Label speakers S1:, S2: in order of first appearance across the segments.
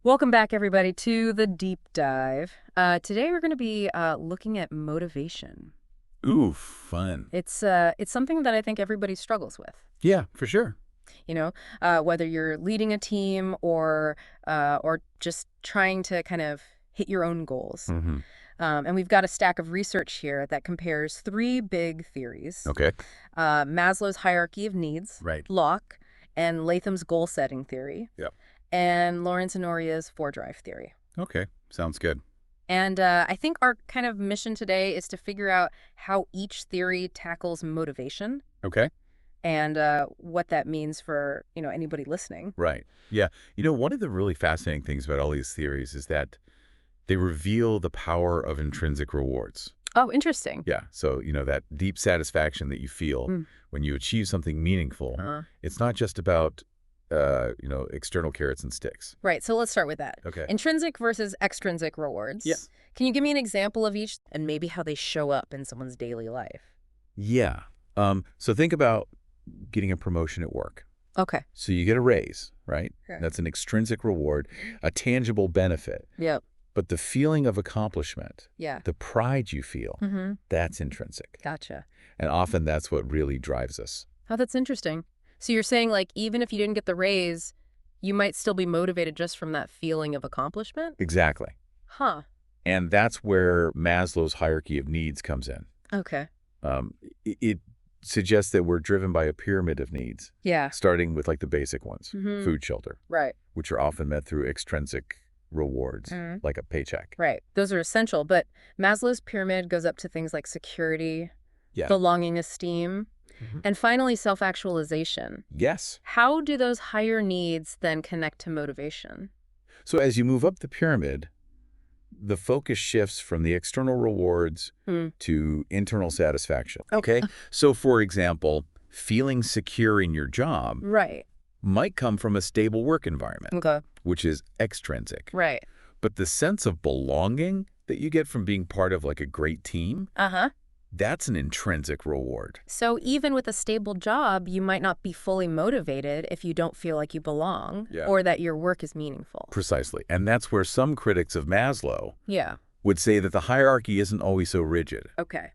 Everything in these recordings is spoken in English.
S1: Welcome back, everybody, to the deep dive. Today we're going to be looking at motivation.
S2: Ooh, fun.
S1: It's something that I think everybody struggles with.
S2: Yeah, for sure.
S1: Whether you're leading a team or just trying to kind of hit your own goals.
S2: hmm
S1: And we've got a stack of research here that compares three big theories:
S2: Okay.
S1: Maslow's hierarchy of needs,
S2: Right.
S1: Locke, and Latham's goal-setting theory,
S2: Yep.
S1: and Lawrence and Nohria's four-drive theory.
S2: Okay. Sounds good.
S1: And I think our kind of mission today is to figure out how each theory tackles motivation
S2: Okay.
S1: and what that means for, anybody listening.
S2: Right. Yeah. One of the really fascinating things about all these theories is that they reveal the power of intrinsic rewards.
S1: Oh, interesting.
S2: Yeah. So, that deep satisfaction that you feel
S1: Mm.
S2: when you achieve something meaningful,
S1: Uh,
S2: it's not just about, external carrots and sticks.
S1: right. So let's start with that.
S2: Okay.
S1: Intrinsic versus extrinsic rewards.
S2: Yeah.
S1: Can you give me an example of each and maybe how they show up in someone's daily life?
S2: Yeah. So think about getting a promotion at work.
S1: Okay.
S2: So you get a raise, right?
S1: Yeah.
S2: That's an extrinsic reward, a tangible benefit.
S1: Yep.
S2: But the feeling of accomplishment,
S1: Yeah.
S2: the pride you feel,
S1: Mm-hmm.
S2: that's intrinsic.
S1: Gotcha.
S2: And often that's what really drives us.
S1: Oh, that's interesting. So you're saying, like, even if you didn't get the raise, you might still be motivated just from that feeling of accomplishment?
S2: Exactly.
S1: Huh.
S2: And that's where Maslow's hierarchy of needs comes in.
S1: Okay.
S2: It suggests that we're driven by a pyramid of needs,
S1: Yeah.
S2: starting with like the basic ones,
S1: Mhm.
S2: food, shelter,
S1: Right.
S2: which are often met through extrinsic rewards,
S1: Mhm.
S2: like a paycheck.
S1: Right. Those are essential. But Maslow's pyramid goes up to things like security,
S2: Yeah.
S1: belonging, esteem,
S2: Mhm.
S1: and finally self-actualization.
S2: Yes.
S1: How do those higher needs then connect to motivation?
S2: So as you move up the pyramid, the focus shifts from the external rewards
S1: Hmm.
S2: to internal satisfaction.
S1: Okay.
S2: So for example, feeling secure in your job
S1: Right.
S2: might come from a stable work environment,
S1: Okay.
S2: which is extrinsic.
S1: Right.
S2: But the sense of belonging that you get from being part of like a great team,
S1: Uh-huh.
S2: that's an intrinsic reward.
S1: So even with a stable job, you might not be fully motivated if you don't feel like you belong
S2: Yeah.
S1: or that your work is meaningful.
S2: Precisely. And that's where some critics of Maslow
S1: Yeah.
S2: would say that the hierarchy isn't always so rigid.
S1: Okay.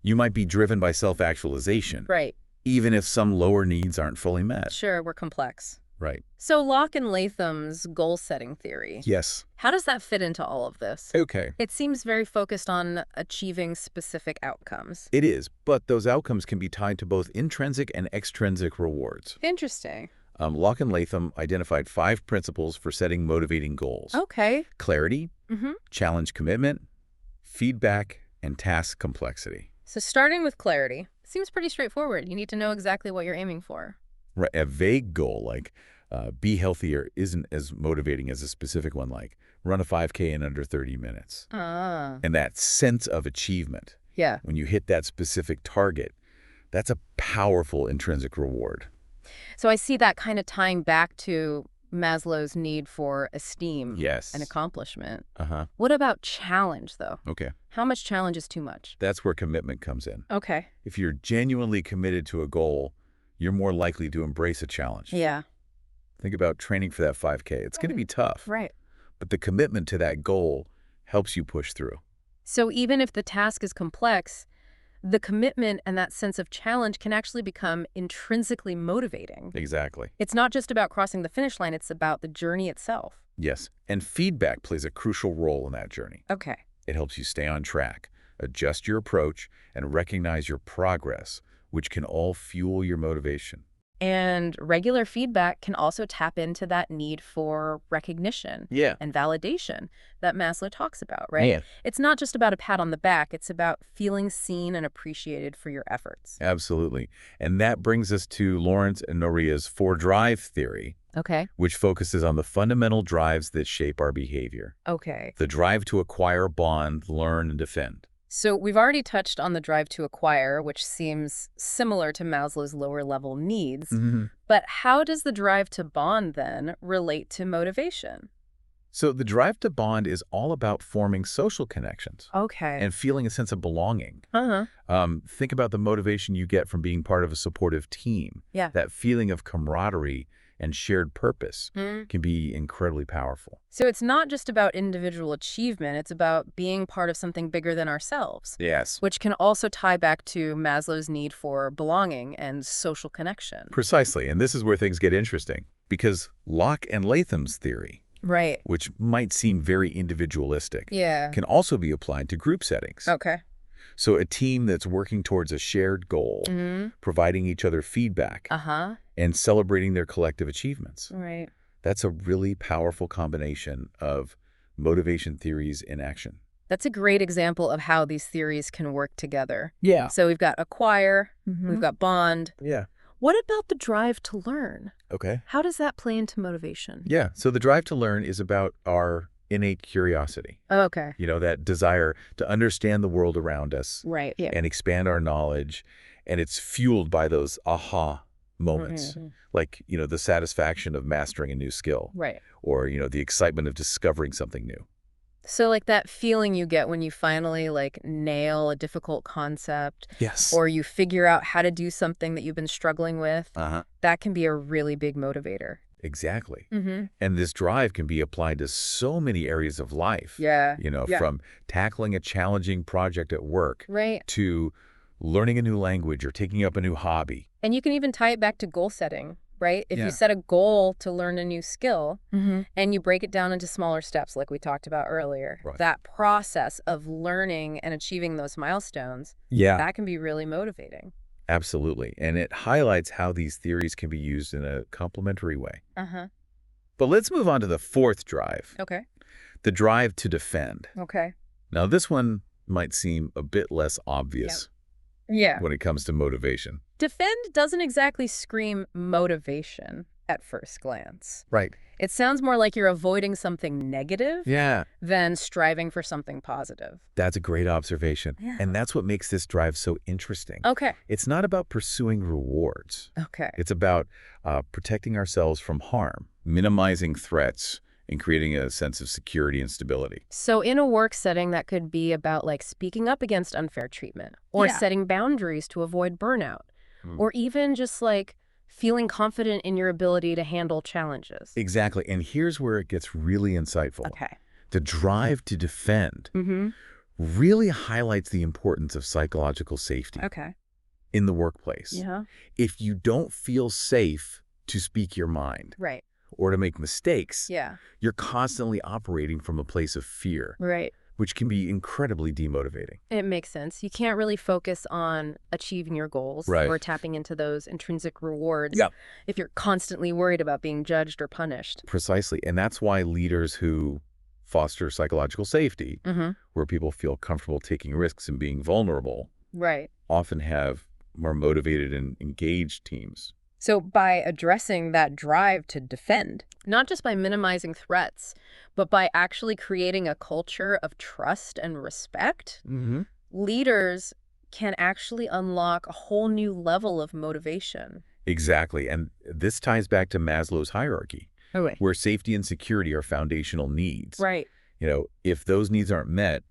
S2: You might be driven by self-actualization,
S1: Right.
S2: even if some lower needs aren't fully met.
S1: Sure, we're complex.
S2: Right.
S1: So Locke and Latham's goal-setting theory.
S2: Yes.
S1: How does that fit into all of this?
S2: Okay.
S1: It seems very focused on achieving specific outcomes.
S2: It is, but those outcomes can be tied to both intrinsic and extrinsic rewards.
S1: Interesting.
S2: Locke and Latham identified 5 principles for setting motivating goals.
S1: Okay.
S2: Clarity,
S1: Mm-hmm.
S2: challenge commitment, feedback, and task complexity.
S1: So starting with clarity, seems pretty straightforward. You need to know exactly what you're aiming for.
S2: Right. A vague goal like be healthier isn't as motivating as a specific one like run a 5K in under 30 minutes.
S1: Ah.
S2: And that sense of achievement,
S1: Yeah.
S2: when you hit that specific target, that's a powerful intrinsic reward.
S1: So I see that kind of tying back to Maslow's need for esteem
S2: Yes.
S1: and accomplishment.
S2: Uh-huh.
S1: What about challenge, though?
S2: Okay.
S1: How much challenge is too much?
S2: That's where commitment comes in.
S1: Okay.
S2: If you're genuinely committed to a goal, you're more likely to embrace a challenge.
S1: Yeah.
S2: Think about training for that 5K. It's going to be tough,
S1: Right.
S2: but the commitment to that goal helps you push through.
S1: So even if the task is complex, the commitment and that sense of challenge can actually become intrinsically motivating.
S2: Exactly.
S1: It's not just about crossing the finish line, it's about the journey itself.
S2: Yes. And feedback plays a crucial role in that journey.
S1: Okay.
S2: It helps you stay on track, adjust your approach, and recognize your progress, which can all fuel your motivation.
S1: And regular feedback can also tap into that need for recognition
S2: Yeah.
S1: and validation that Maslow talks about, right?
S2: Yeah.
S1: It's not just about a pat on the back, it's about feeling seen and appreciated for your efforts.
S2: Absolutely. And that brings us to Lawrence and Nohria's 4-drive theory,
S1: Okay.
S2: which focuses on the fundamental drives that shape our behavior.
S1: Okay.
S2: The drive to acquire, bond, learn, and defend.
S1: So we've already touched on the drive to acquire, which seems similar to Maslow's lower level needs.
S2: Mm-hmm.
S1: But how does the drive to bond then relate to motivation?
S2: So the drive to bond is all about forming social connections
S1: Okay.
S2: and feeling a sense of belonging.
S1: Uh-huh.
S2: Think about the motivation you get from being part of a supportive team.
S1: Yeah.
S2: That feeling of camaraderie and shared purpose
S1: Mm.
S2: can be incredibly powerful.
S1: So it's not just about individual achievement, it's about being part of something bigger than ourselves,
S2: Yes.
S1: which can also tie back to Maslow's need for belonging and social connection.
S2: Precisely, and this is where things get interesting, because Locke and Latham's theory,
S1: Right.
S2: which might seem very individualistic,
S1: Yeah.
S2: can also be applied to group settings.
S1: Okay.
S2: So a team that's working towards a shared goal,
S1: Mm-hmm.
S2: providing each other feedback,
S1: Uh-huh.
S2: and celebrating their collective achievements.
S1: Right.
S2: That's a really powerful combination of motivation theories in action.
S1: That's a great example of how these theories can work together.
S2: Yeah.
S1: So we've got acquire, we've got bond.
S2: Yeah.
S1: What about the drive to learn?
S2: Okay.
S1: How does that play into motivation?
S2: Yeah. So the drive to learn is about our innate curiosity.
S1: Okay.
S2: That desire to understand the world around us
S1: Right. Yeah.
S2: and expand our knowledge. And it's fueled by those aha moments,
S1: Mhm.
S2: like, the satisfaction of mastering a new skill,
S1: Right.
S2: or, the excitement of discovering something new.
S1: So like that feeling you get when you finally nail a difficult concept
S2: Yes.
S1: or you figure out how to do something that you've been struggling with,
S2: Uh-huh.
S1: that can be a really big motivator.
S2: Exactly.
S1: Mm-hmm.
S2: And this drive can be applied to so many areas of life.
S1: Yeah. Yeah.
S2: From tackling a challenging project at work
S1: Right.
S2: to learning a new language or taking up a new hobby.
S1: And you can even tie it back to goal setting, right? If
S2: Yeah.
S1: you set a goal to learn a new skill
S2: Mm-hmm.
S1: and you break it down into smaller steps like we talked about earlier,
S2: Right.
S1: that process of learning and achieving those milestones,
S2: Yeah,
S1: that can be really motivating.
S2: absolutely. And it highlights how these theories can be used in a complementary way.
S1: Uh-huh.
S2: But let's move on to the fourth drive,
S1: Okay.
S2: the drive to defend.
S1: Okay.
S2: Now, this one might seem a bit less obvious
S1: Yeah.
S2: when it comes to motivation.
S1: Defend doesn't exactly scream motivation at first glance.
S2: Right.
S1: It sounds more like you're avoiding something negative
S2: Yeah,
S1: than striving for something positive.
S2: that's a great observation.
S1: Yeah.
S2: And that's what makes this drive so interesting.
S1: Okay.
S2: It's not about pursuing rewards.
S1: Okay.
S2: It's about protecting ourselves from harm, minimizing threats, and creating a sense of security and stability.
S1: So in a work setting, that could be about speaking up against unfair treatment or
S2: Yeah.
S1: setting boundaries to avoid burnout or even just feeling confident in your ability to handle challenges.
S2: Exactly. And here's where it gets really insightful.
S1: Okay.
S2: The drive to defend
S1: Mm-hmm.
S2: really highlights the importance of psychological safety
S1: Okay.
S2: in the workplace.
S1: Yeah.
S2: If you don't feel safe to speak your mind
S1: Right.
S2: or to make mistakes,
S1: Yeah.
S2: you're constantly operating from a place of fear,
S1: Right.
S2: which can be incredibly demotivating.
S1: It makes sense. You can't really focus on achieving your goals
S2: Right.
S1: or tapping into those intrinsic rewards
S2: Yeah.
S1: if you're constantly worried about being judged or punished.
S2: Precisely. And that's why leaders who foster psychological safety,
S1: Mm-hmm.
S2: where people feel comfortable taking risks and being vulnerable,
S1: Right.
S2: often have more motivated and engaged teams.
S1: So by addressing that drive to defend, not just by minimizing threats, but by actually creating a culture of trust and respect,
S2: Mm-hmm.
S1: leaders can actually unlock a whole new level of motivation.
S2: Exactly. And this ties back to Maslow's hierarchy,
S1: Okay.
S2: where safety and security are foundational needs.
S1: Right.
S2: If those needs aren't met,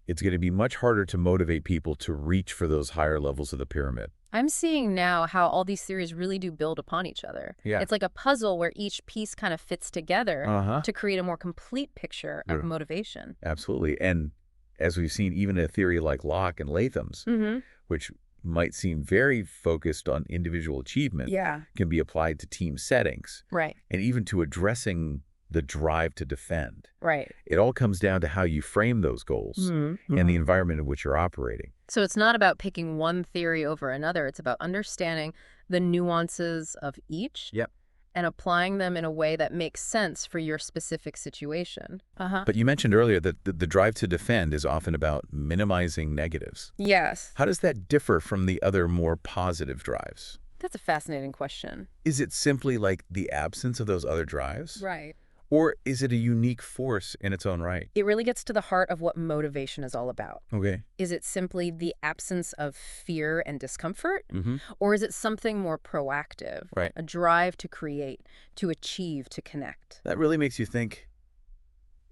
S2: it's going to be much harder to motivate people to reach for those higher levels of the pyramid.
S1: I'm seeing now how all these theories really do build upon each other.
S2: Yeah.
S1: It's like a puzzle where each piece kind of fits together
S2: Uh-huh.
S1: to create a more complete picture of
S2: Yeah.
S1: motivation.
S2: Absolutely. And as we've seen, even a theory like Locke and Latham's,
S1: Mm-hmm.
S2: which might seem very focused on individual achievement,
S1: Yeah.
S2: can be applied to team settings
S1: Right.
S2: and even to addressing the drive to defend.
S1: Right.
S2: It all comes down to how you frame those goals
S1: Mm-hmm.
S2: and the environment in which you're operating.
S1: So it's not about picking one theory over another. It's about understanding the nuances of each
S2: Yep.
S1: and applying them in a way that makes sense for your specific situation. Uh-huh.
S2: But you mentioned earlier that the drive to defend is often about minimizing negatives.
S1: Yes.
S2: How does that differ from the other more positive drives?
S1: That's a fascinating question.
S2: Is it simply like the absence of those other drives?
S1: Right.
S2: Or is it a unique force in its own right?
S1: It really gets to the heart of what motivation is all about.
S2: Okay.
S1: Is it simply the absence of fear and discomfort?
S2: Mm-hmm.
S1: Or is it something more proactive?
S2: Right.
S1: A drive to create, to achieve, to connect?
S2: That really makes you think,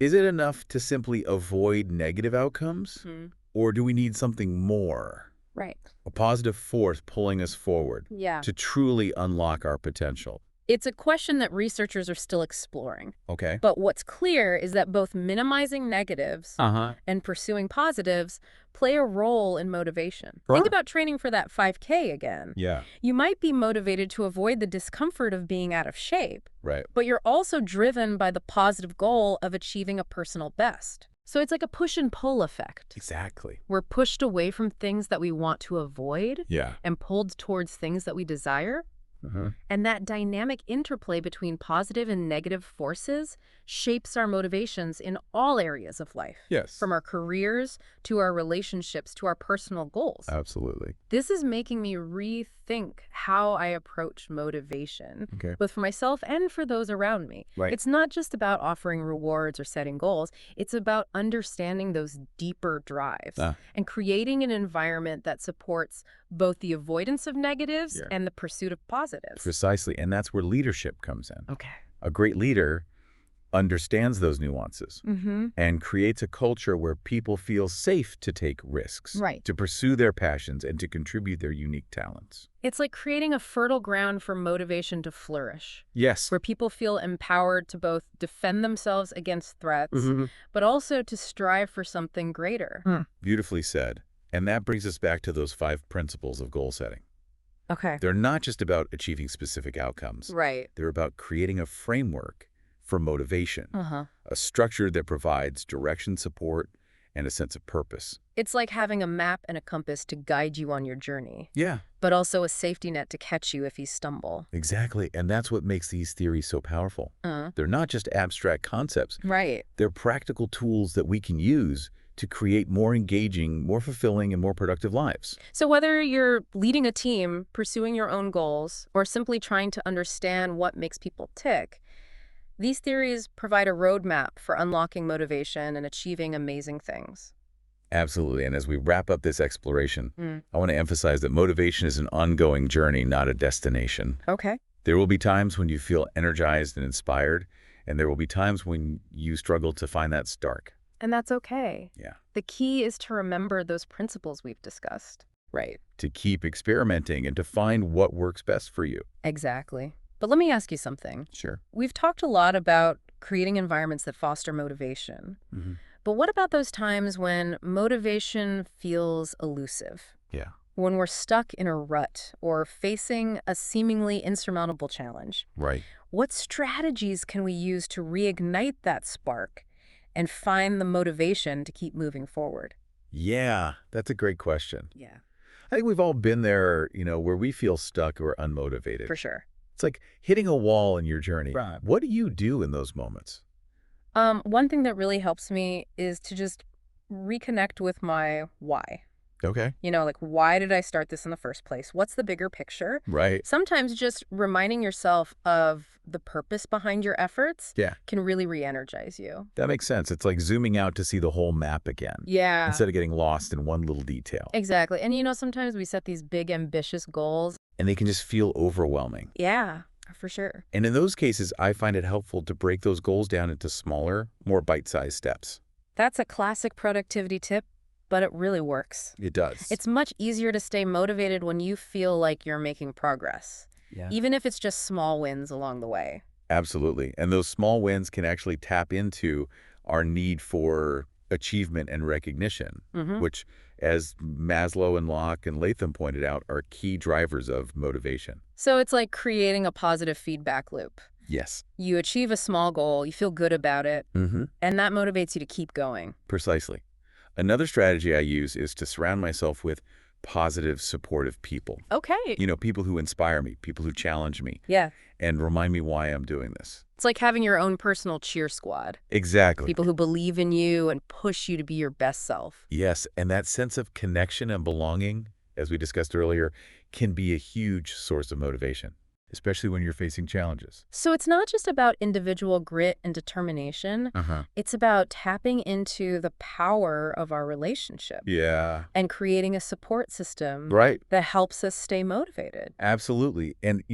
S2: is it enough to simply avoid negative outcomes?
S1: Hmm.
S2: Or do we need something more?
S1: Right.
S2: A positive force pulling us forward
S1: Yeah.
S2: to truly unlock our potential?
S1: It's a question that researchers are still exploring.
S2: Okay.
S1: But what's clear is that both minimizing negatives
S2: Uh-huh.
S1: and pursuing positives play a role in motivation.
S2: Sure.
S1: Think about training for that 5K again.
S2: Yeah.
S1: You might be motivated to avoid the discomfort of being out of shape,
S2: Right.
S1: but you're also driven by the positive goal of achieving a personal best. So it's like a push and pull effect.
S2: Exactly.
S1: We're pushed away from things that we want to avoid
S2: Yeah.
S1: and pulled towards things that we desire.
S2: Uh-huh.
S1: And that dynamic interplay between positive and negative forces shapes our motivations in all areas of life.
S2: Yes.
S1: From our careers to our relationships to our personal goals.
S2: Absolutely.
S1: This is making me rethink how I approach motivation,
S2: Okay.
S1: both for myself and for those around me.
S2: Right.
S1: It's not just about offering rewards or setting goals. It's about understanding those deeper drives and creating an environment that supports both the avoidance of negatives and the pursuit of positives.
S2: Precisely. And that's where leadership comes in.
S1: Okay.
S2: A great leader understands those nuances and creates a culture where people feel safe to take risks,
S1: Right.
S2: to pursue their passions, and to contribute their unique talents.
S1: It's like creating a fertile ground for motivation to flourish,
S2: Yes.
S1: where people feel empowered to both defend themselves against threats, but also to strive for something greater.
S2: Beautifully said. And that brings us back to those 5 principles of goal setting.
S1: Okay.
S2: They're not just about achieving specific outcomes.
S1: Right.
S2: They're about creating a framework for motivation, a structure that provides direction, support, and a sense of purpose.
S1: It's like having a map and a compass to guide you on your journey,
S2: Yeah,
S1: but also a safety net to catch you if you stumble.
S2: exactly. And that's what makes these theories so powerful. They're not just abstract concepts.
S1: Right.
S2: They're practical tools that we can use to create more engaging, more fulfilling, and more productive lives.
S1: So whether you're leading a team, pursuing your own goals, or simply trying to understand what makes people tick, these theories provide a roadmap for unlocking motivation and achieving amazing things.
S2: Absolutely. And as we wrap up this exploration, I want to emphasize that motivation is an ongoing journey, not a destination.
S1: Okay.
S2: There will be times when you feel energized and inspired, and there will be times when you struggle to find that spark.
S1: And that's okay.
S2: Yeah.
S1: The key is to remember those principles we've discussed. Right.
S2: To keep experimenting and to find what works best for you.
S1: Exactly. But let me ask you something.
S2: Sure.
S1: We've talked a lot about creating environments that foster motivation. But what about those times when motivation feels elusive?
S2: Yeah.
S1: When we're stuck in a rut or facing a seemingly insurmountable challenge?
S2: Right.
S1: What strategies can we use to reignite that spark and find the motivation to keep moving forward?
S2: Yeah, that's a great question.
S1: Yeah,
S2: I think we've all been there, where we feel stuck or unmotivated.
S1: for sure.
S2: It's like hitting a wall in your journey.
S3: Right.
S2: What do you do in those moments?
S1: One thing that really helps me is to just reconnect with my why.
S2: Okay.
S1: Like, why did I start this in the first place? What's the bigger picture?
S2: Right.
S1: Sometimes just reminding yourself of the purpose behind your efforts
S2: Yeah.
S1: can really re-energize you.
S2: That makes sense. It's like zooming out to see the whole map again.
S1: Yeah.
S2: Instead of getting lost in one little detail.
S1: Exactly. And sometimes we set these big, ambitious goals.
S2: And they can just feel overwhelming.
S1: Yeah, for sure.
S2: And in those cases, I find it helpful to break those goals down into smaller, more bite-sized steps.
S1: That's a classic productivity tip, but it really works.
S2: It does.
S1: It's much easier to stay motivated when you feel like you're making progress,
S3: Yeah.
S1: even if it's just small wins along the way.
S2: Absolutely. And those small wins can actually tap into our need for achievement and recognition, which, as Maslow and Locke and Latham pointed out, are key drivers of motivation.
S1: So it's like creating a positive feedback loop.
S2: Yes.
S1: You achieve a small goal, you feel good about it, and that motivates you to keep going.
S2: Precisely. Another strategy I use is to surround myself with positive, supportive people.
S1: Okay.
S2: People who inspire me, people who challenge me,
S1: Yeah.
S2: and remind me why I'm doing this.
S1: It's like having your own personal cheer squad.
S2: Exactly.
S1: People who believe in you and push you to be your best self.
S2: Yes, and that sense of connection and belonging, as we discussed earlier, can be a huge source of motivation, especially when you're facing challenges.
S1: So it's not just about individual grit and determination. It's about tapping into the power of our relationship
S2: Yeah.
S1: and creating a support system
S2: Right.
S1: that helps us stay motivated.
S2: Absolutely. And,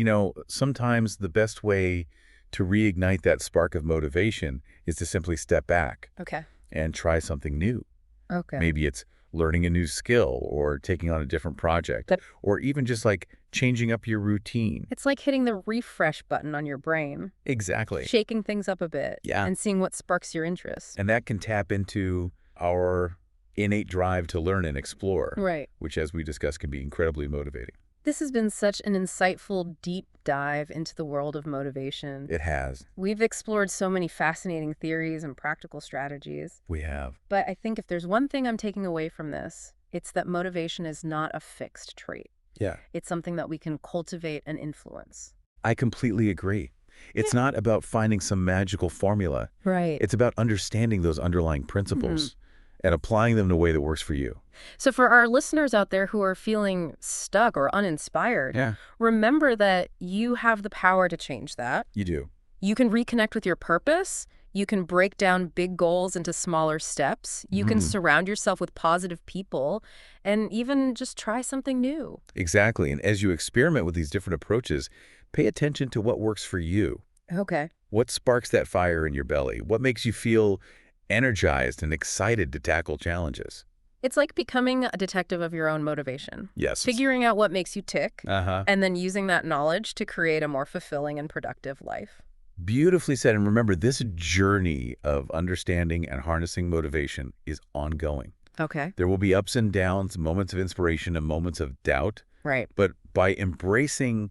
S2: sometimes the best way to reignite that spark of motivation is to simply step back
S1: Okay.
S2: and try something new.
S1: Okay.
S2: Maybe it's learning a new skill or taking on a different project,
S1: That
S2: or even just like changing up your routine.
S1: It's like hitting the refresh button on your brain,
S2: Exactly.
S1: shaking things up a bit,
S2: Yeah.
S1: and seeing what sparks your interest.
S2: And that can tap into our innate drive to learn and explore,
S1: Right.
S2: which, as we discussed, can be incredibly motivating.
S1: This has been such an insightful, deep dive into the world of motivation.
S2: It has.
S1: We've explored so many fascinating theories and practical strategies.
S2: We have.
S1: But I think if there's one thing I'm taking away from this, it's that motivation is not a fixed trait.
S2: Yeah.
S1: It's something that we can cultivate and influence.
S2: I completely agree. It's not about finding some magical formula.
S1: Right.
S2: It's about understanding those underlying principles and applying them in a way that works for you.
S1: So for our listeners out there who are feeling stuck or uninspired,
S2: Yeah,
S1: remember that you have the power to change that.
S2: you do.
S1: You can reconnect with your purpose. You can break down big goals into smaller steps. You can surround yourself with positive people and even just try something new.
S2: Exactly. And as you experiment with these different approaches, pay attention to what works for you.
S1: Okay.
S2: What sparks that fire in your belly? What makes you feel energized and excited to tackle challenges?
S1: It's like becoming a detective of your own motivation.
S2: Yes.
S1: Figuring out what makes you tick
S2: Uh-huh.
S1: and then using that knowledge to create a more fulfilling and productive life.
S2: Beautifully said. And remember, this journey of understanding and harnessing motivation is ongoing.
S1: Okay.
S2: There will be ups and downs, moments of inspiration and moments of doubt.
S1: Right.
S2: But by embracing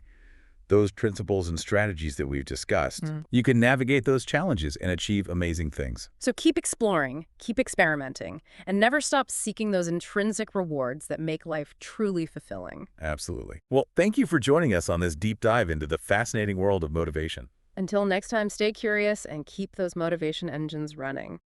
S2: those principles and strategies that we've discussed, you can navigate those challenges and achieve amazing things.
S1: So keep exploring, keep experimenting, and never stop seeking those intrinsic rewards that make life truly fulfilling.
S2: Absolutely. Well, thank you for joining us on this deep dive into the fascinating world of motivation.
S1: Until next time, stay curious and keep those motivation engines running.